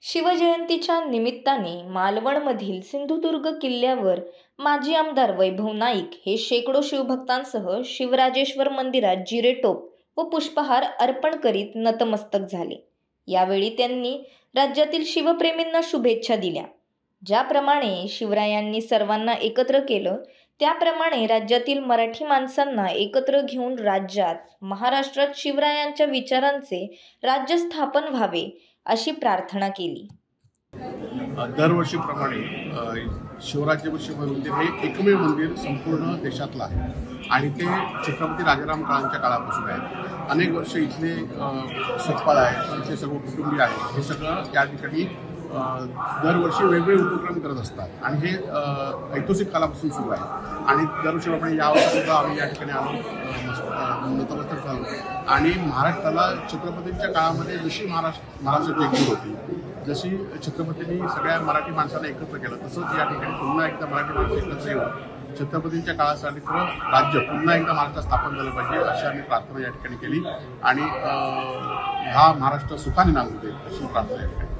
शिवजयंतीच्या निमित्ताने मालवणमधील सिंधुदुर्ग किल्ल्यावर माजी आमदार वैभव नाईक हे शेकडो शिवभक्तांसह शिवराजेश्वर मंदिरात जिरेटोप व पुष्पहार अर्पण करीत नतमस्तक झाले। यावेळी त्यांनी राज्यातील शिवप्रेमींना शुभेच्छा दिल्या। ज्याप्रमाणे शिवरायांनी सर्वांना एकत्र केलं, त्याप्रमाणे राज्यातील मराठी माणसांना एकत्र घेऊन राज्यात महाराष्ट्रात शिवरायांच्या विचारांचे राज्य स्थापन व्हावे अशी प्रार्थना केली। दरवर्षीप्रमाणे शिवराज्य शिव मंदिर हे एकमेव मंदिर संपूर्ण देशातलं आहे आणि ते छत्रपती राजाराम काळांच्या काळापासून आहे। अनेक वर्ष इथले सतपाल आहेत, इथले सर्व कुटुंबीय आहेत, हे सगळं त्या ठिकाणी दरवर्षी वेगवेगळे उपक्रम करत असतात आणि हे ऐतिहासिक काळापासून सुरू आहे। आणि दरवर्षीप्रमाणे यावर्षीसुद्धा आम्ही या ठिकाणी आलो, नतमस्तक झालो आणि महाराष्ट्राला छत्रपतींच्या काळामध्ये जशी महाराष्ट्राची एकजूट होती, जशी छत्रपतींनी सगळ्या मराठी माणसांना एकत्र केलं, तसंच या ठिकाणी पुन्हा एकदा मराठी माणसं एकत्र येऊन छत्रपतींच्या काळासाठी राज्य पुन्हा एकदा महाराष्ट्रात स्थापन झालं पाहिजे अशी आम्ही प्रार्थना या ठिकाणी केली आणि हा महाराष्ट्र सुखाने नांदू दे अशी प्रार्थना या ठिकाणी